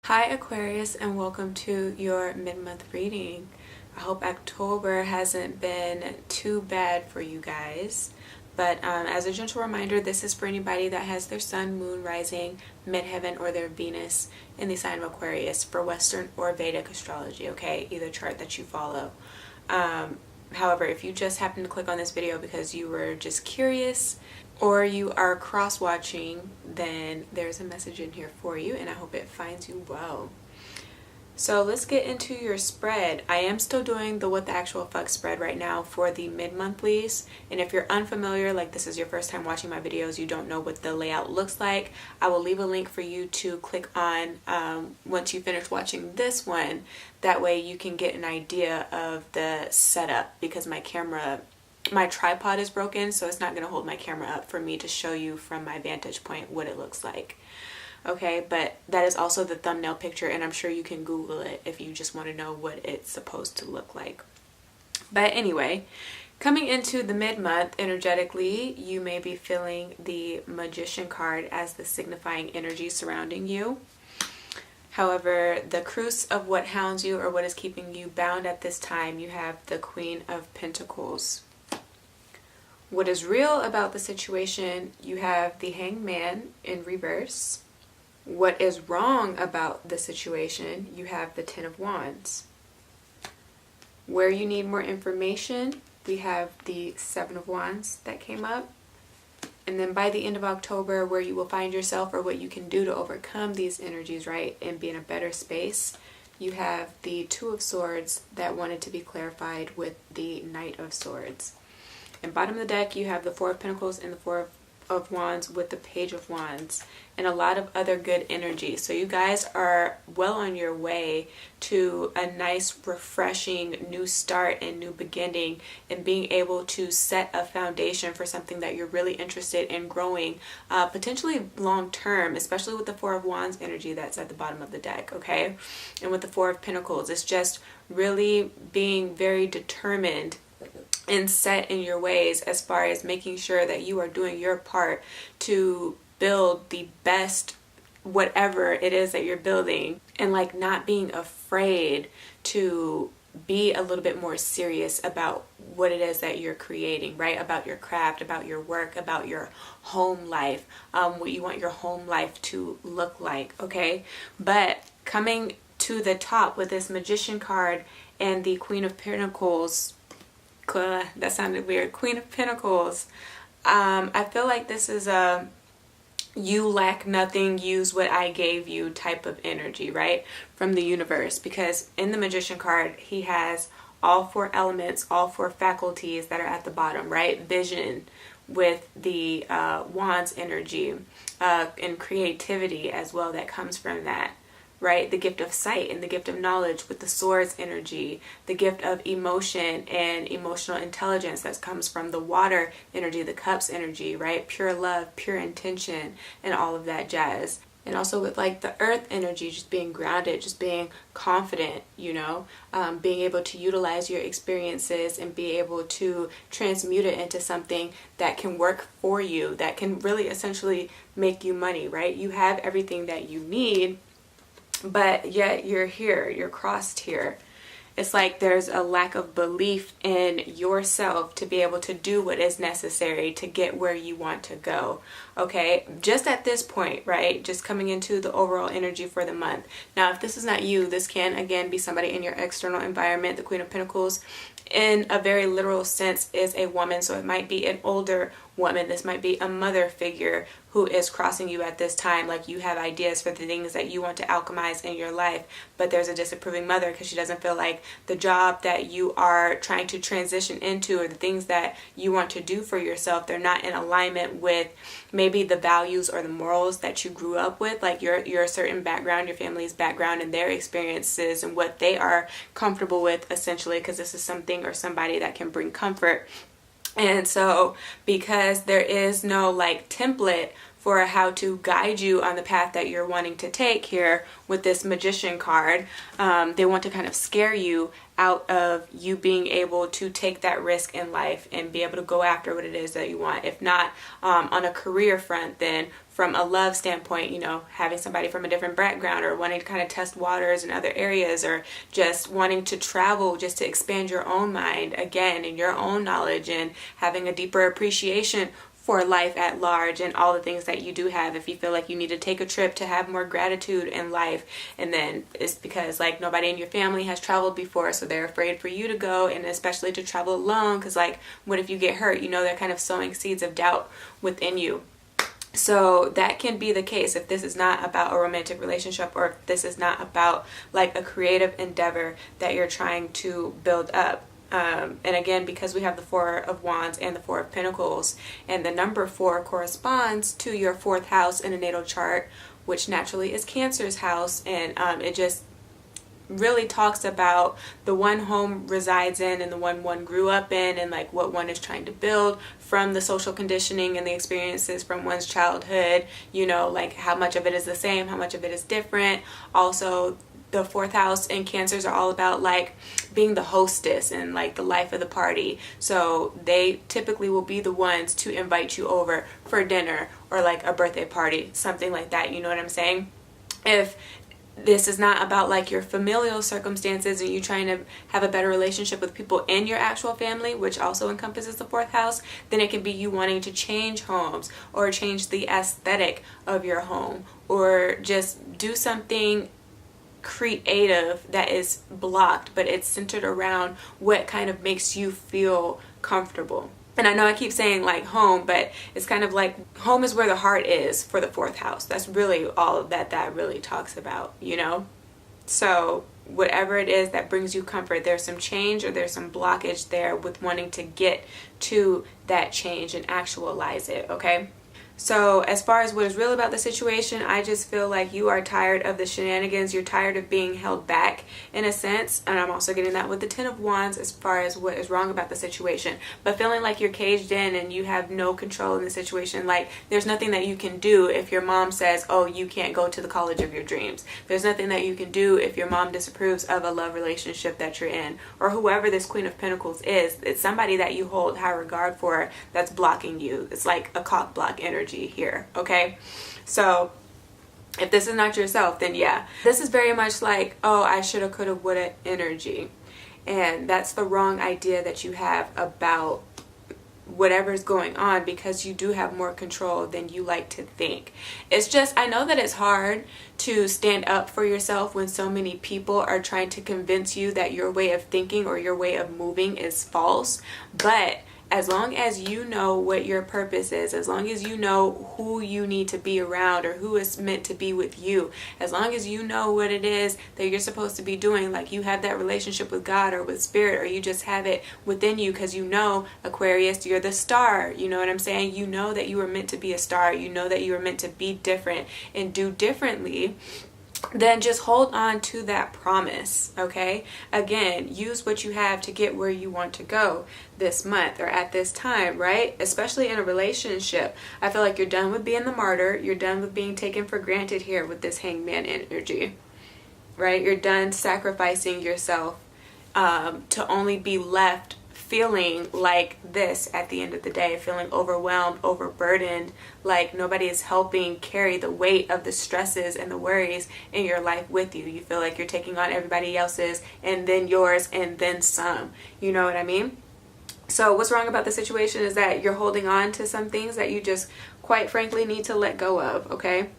Hi Aquarius, and welcome to your mid-month reading. I hope October hasn't been too bad for you guys. But as a gentle reminder, this is for anybody that has their sun, moon, rising, midheaven, or their Venus in the sign of Aquarius for Western or Vedic astrology, okay? Either chart that you follow. However, if you just happen to click on this video because you were just curious or you are cross-watching, then there's a message in here for you, and I hope it finds you well. So let's get into your spread. I am still doing the what the actual fuck spread right now for the mid-monthlies, and if you're unfamiliar, like this is your first time watching my videos, you don't know what the layout looks like, I will leave a link for you to click on once you finish watching this one. That way you can get an idea of the setup, because my tripod is broken, so it's not going to hold my camera up for me to show you from my vantage point what it looks like. Okay, but that is also the thumbnail picture, and I'm sure you can Google it if you just want to know what it's supposed to look like. But anyway, coming into the mid-month energetically, you may be feeling the Magician card as the signifying energy surrounding you. However, the crux of what hounds you or what is keeping you bound at this time, you have the Queen of Pentacles. What is real about the situation, you have the Hanged Man in reverse. What is wrong about the situation, you have the Ten of Wands. Where you need more information, we have the Seven of Wands that came up. And then by the end of October, where you will find yourself or what you can do to overcome these energies, right, and be in a better space, you have the Two of Swords that wanted to be clarified with the Knight of Swords. And bottom of the deck, you have the Four of Pentacles and the Four of Wands with the Page of Wands and a lot of other good energy. So you guys are well on your way to a nice, refreshing new start and new beginning, and being able to set a foundation for something that you're really interested in growing, potentially long term, especially with the Four of Wands energy that's at the bottom of the deck, okay? And with the Four of Pentacles, it's just really being very determined and set in your ways as far as making sure that you are doing your part to build the best whatever it is that you're building, and like not being afraid to be a little bit more serious about what it is that you're creating, right? About your craft, about your work, about your home life, what you want your home life to look like, okay? But coming to the top with this Magician card and the Queen of Pentacles, that sounded weird, Queen of Pentacles, I feel like this is a you lack nothing, use what I gave you type of energy, right, from the universe. Because in the Magician card, he has all four elements, all four faculties that are at the bottom, right? Vision with the Wands energy, and creativity as well that comes from that, right? The gift of sight and the gift of knowledge with the Swords energy, the gift of emotion and emotional intelligence that comes from the Water energy, the Cups energy, right? Pure love, pure intention, and all of that jazz. And also with like the Earth energy, just being grounded, just being confident, you know, being able to utilize your experiences and be able to transmute it into something that can work for you, that can really essentially make you money, right? You have everything that you need, but yet you're here, you're crossed here. It's like there's a lack of belief in yourself to be able to do what is necessary to get where you want to go, okay? Just at this point, right? Just coming into the overall energy for the month. Now, if this is not you, this can, again, be somebody in your external environment. The Queen of Pentacles, in a very literal sense, is a woman, so it might be an older woman. This might be a mother figure who is crossing you at this time. Like you have ideas for the things that you want to alchemize in your life, but there's a disapproving mother because she doesn't feel like the job that you are trying to transition into or the things that you want to do for yourself, they're not in alignment with maybe the values or the morals that you grew up with, like your certain background, your family's background and their experiences and what they are comfortable with, essentially, because this is something or somebody that can bring comfort. And so because there is no like template for how to guide you on the path that you're wanting to take here with this Magician card, they want to kind of scare you out of you being able to take that risk in life and be able to go after what it is that you want. If not on a career front, then from a love standpoint, you know, having somebody from a different background, or wanting to kind of test waters in other areas, or just wanting to travel just to expand your own mind again and your own knowledge, and having a deeper appreciation for life at large and all the things that you do have. If you feel like you need to take a trip to have more gratitude in life, and then it's because like nobody in your family has traveled before, so they're afraid for you to go, and especially to travel alone, because like, what if you get hurt? You know, they're kind of sowing seeds of doubt within you. So that can be the case if this is not about a romantic relationship, or if this is not about like a creative endeavor that you're trying to build up. And again, because we have the Four of Wands and the Four of Pentacles, and the number 4 corresponds to your 4th house in a natal chart, which naturally is Cancer's house, and it just really talks about the one home resides in and the one grew up in, and like what one is trying to build from the social conditioning and the experiences from one's childhood, you know, like how much of it is the same, how much of it is different. Also, the 4th house and Cancers are all about like being the hostess and like the life of the party. So they typically will be the ones to invite you over for dinner or like a birthday party, something like that. You know what I'm saying? If this is not about like your familial circumstances and you trying to have a better relationship with people in your actual family, which also encompasses the 4th house, then it can be you wanting to change homes or change the aesthetic of your home, or just do something creative that is blocked, but it's centered around what kind of makes you feel comfortable. And I know I keep saying like home, but it's kind of like home is where the heart is for the 4th house. That's really all of that really talks about, you know? So whatever it is that brings you comfort, there's some change or there's some blockage there with wanting to get to that change and actualize it, okay? So as far as what is real about the situation, I just feel like you are tired of the shenanigans. You're tired of being held back in a sense. And I'm also getting that with the 10 of Wands as far as what is wrong about the situation. But feeling like you're caged in and you have no control in the situation. Like there's nothing that you can do if your mom says, oh, you can't go to the college of your dreams. There's nothing that you can do if your mom disapproves of a love relationship that you're in. Or whoever this Queen of Pentacles is, it's somebody that you hold high regard for that's blocking you. It's like a cock block energy here, okay? So if this is not yourself, then yeah, this is very much like, oh, I shoulda, coulda, woulda energy. And that's the wrong idea that you have about whatever's going on, because you do have more control than you like to think. It's just, I know that it's hard to stand up for yourself when so many people are trying to convince you that your way of thinking or your way of moving is false, but as long as you know what your purpose is, as long as you know who you need to be around or who is meant to be with you, as long as you know what it is that you're supposed to be doing, like you have that relationship with God or with Spirit, or you just have it within you because you know, Aquarius, you're the star. You know what I'm saying? You know that you were meant to be a star. You know that you were meant to be different and do differently. Then just hold on to that promise, okay? Again, use what you have to get where you want to go this month or at this time, right? Especially in a relationship. I feel like you're done with being the martyr. You're done with being taken for granted here with this hangman energy, right? You're done sacrificing yourself to only be left feeling like this at the end of the day, feeling overwhelmed, overburdened, like nobody is helping carry the weight of the stresses and the worries in your life with you. You feel like you're taking on everybody else's and then yours and then some. You know what I mean? So what's wrong about the situation is that you're holding on to some things that you just quite frankly need to let go of, okay?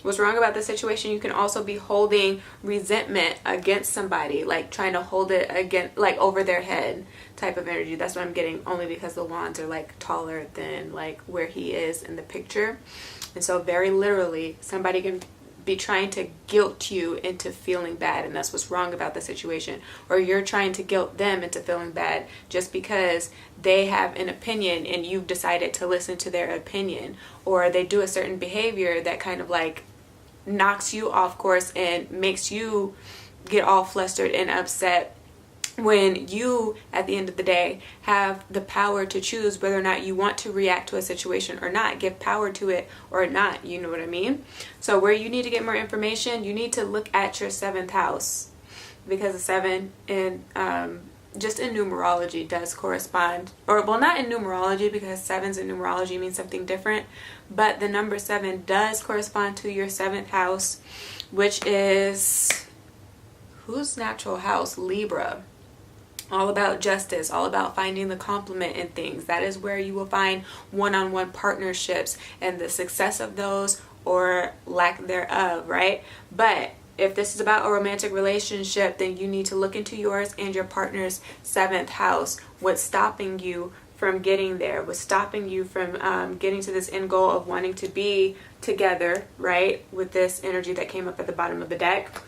What's wrong about the situation, you can also be holding resentment against somebody, like trying to hold it against, like over their head type of energy. That's what I'm getting, only because the wands are like taller than like where he is in the picture. And so very literally, somebody can be trying to guilt you into feeling bad, and that's what's wrong about the situation. Or you're trying to guilt them into feeling bad just because they have an opinion and you've decided to listen to their opinion, or they do a certain behavior that kind of like knocks you off course and makes you get all flustered and upset, when you, at the end of the day, have the power to choose whether or not you want to react to a situation or not, give power to it or not. You know what I mean? So where you need to get more information, you need to look at your 7th house, because the 7 in just in numerology does correspond, or well, not in numerology because sevens in numerology means something different, but the number 7 does correspond to your 7th house, which is whose natural house? Libra. All about justice, all about finding the complement in things. That is where you will find one-on-one partnerships and the success of those or lack thereof, right? But if this is about a romantic relationship, then you need to look into yours and your partner's 7th house. What's stopping you from getting there? What's stopping you from getting to this end goal of wanting to be together, right? With this energy that came up at the bottom of the deck.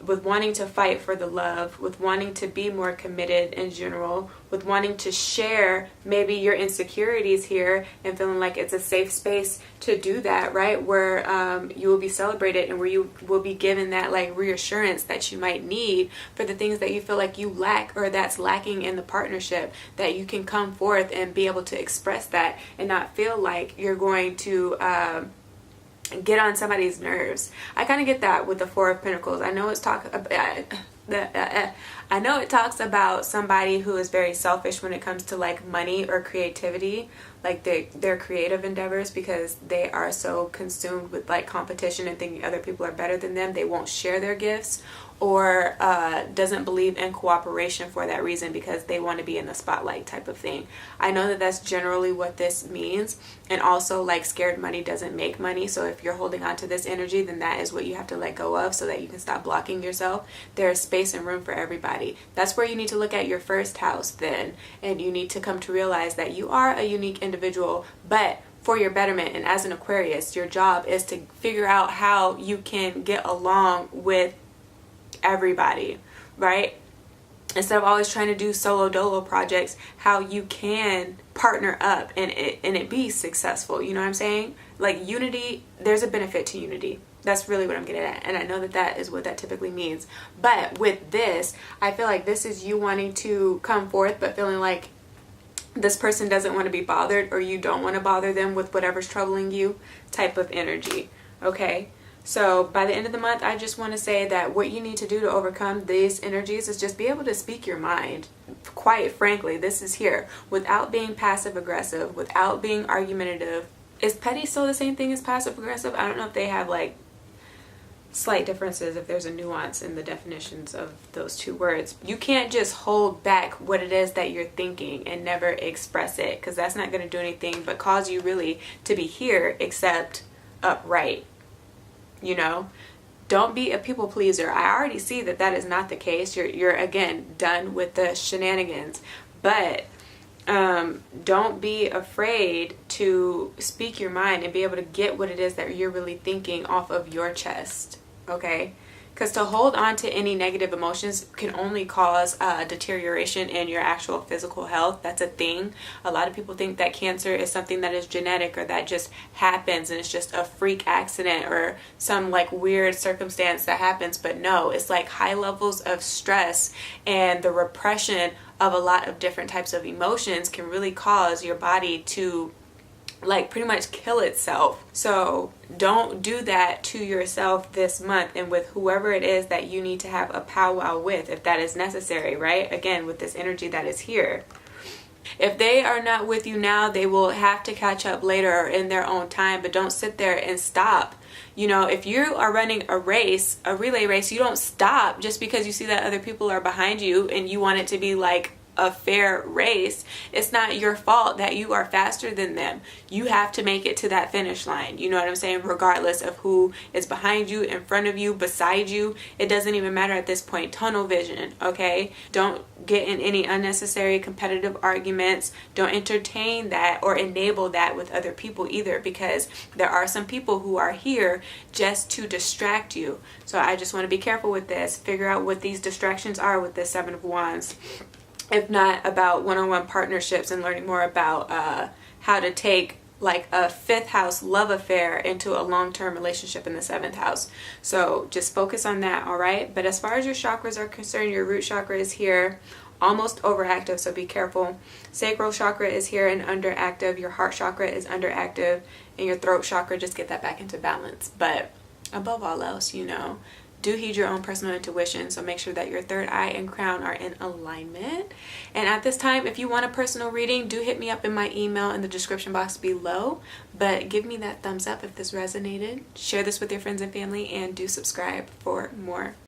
With wanting to fight for the love, with wanting to be more committed in general, with wanting to share maybe your insecurities here and feeling like it's a safe space to do that, right? Where you will be celebrated and where you will be given that like reassurance that you might need for the things that you feel like you lack or that's lacking in the partnership, that you can come forth and be able to express that and not feel like you're going to get on somebody's nerves. I kind of get that with the 4 of Pentacles. I know it talks about somebody who is very selfish when it comes to like money or creativity, like their creative endeavors, because they are so consumed with like competition and thinking other people are better than them. They won't share their gifts, or doesn't believe in cooperation for that reason because they want to be in the spotlight type of thing. I know that that's generally what this means, and also like scared money doesn't make money. So if you're holding on to this energy, then that is what you have to let go of so that you can stop blocking yourself. There is space and room for everybody. That's where you need to look at your 1st house then, and you need to come to realize that you are a unique individual, but for your betterment. And as an Aquarius, your job is to figure out how you can get along with everybody, right? Instead of always trying to do solo dolo projects, how you can partner up and it be successful. You know what I'm saying? Like unity, there's a benefit to unity. That's really what I'm getting at. And I know that that is what that typically means. But with this, I feel like this is you wanting to come forth, but feeling like this person doesn't want to be bothered, or you don't want to bother them with whatever's troubling you type of energy. Okay? So by the end of the month, I just want to say that what you need to do to overcome these energies is just be able to speak your mind. Quite frankly, this is here without being passive aggressive, without being argumentative. Is petty still the same thing as passive aggressive? I don't know if they have like slight differences, if there's a nuance in the definitions of those 2 words. You can't just hold back what it is that you're thinking and never express it, because that's not going to do anything but cause you really to be here except upright. You know, don't be a people pleaser. I already see that that is not the case. You're again done with the shenanigans, but don't be afraid to speak your mind and be able to get what it is that you're really thinking off of your chest. Okay? Because to hold on to any negative emotions can only cause deterioration in your actual physical health. That's a thing. A lot of people think that cancer is something that is genetic or that just happens and it's just a freak accident or some like weird circumstance that happens. But no, it's like high levels of stress and the repression of a lot of different types of emotions can really cause your body to like pretty much kill itself. So don't do that to yourself this month and with whoever it is that you need to have a powwow with, if that is necessary, right? Again, with this energy that is here. If they are not with you now, they will have to catch up later or in their own time, but don't sit there and stop. You know, if you are running a race, a relay race, you don't stop just because you see that other people are behind you and you want it to be like a fair race. It's not your fault that you are faster than them. You have to make it to that finish line. You know what I'm saying? Regardless of who is behind you, in front of you, beside you, it doesn't even matter at this point. Tunnel vision, okay? Don't get in any unnecessary competitive arguments. Don't entertain that or enable that with other people either, because there are some people who are here just to distract you. So I just want to be careful with this. Figure out what these distractions are with this Seven of Wands. If not about one-on-one partnerships and learning more about how to take like a 5th house love affair into a long-term relationship in the 7th house. So just focus on that, all right? But as far as your chakras are concerned, your root chakra is here, almost overactive, so be careful. Sacral chakra is here and underactive. Your heart chakra is underactive. And your throat chakra, just get that back into balance. But above all else, you know, do heed your own personal intuition, so make sure that your third eye and crown are in alignment. And at this time, if you want a personal reading, do hit me up in my email in the description box below. But give me that thumbs up if this resonated. Share this with your friends and family, and do subscribe for more.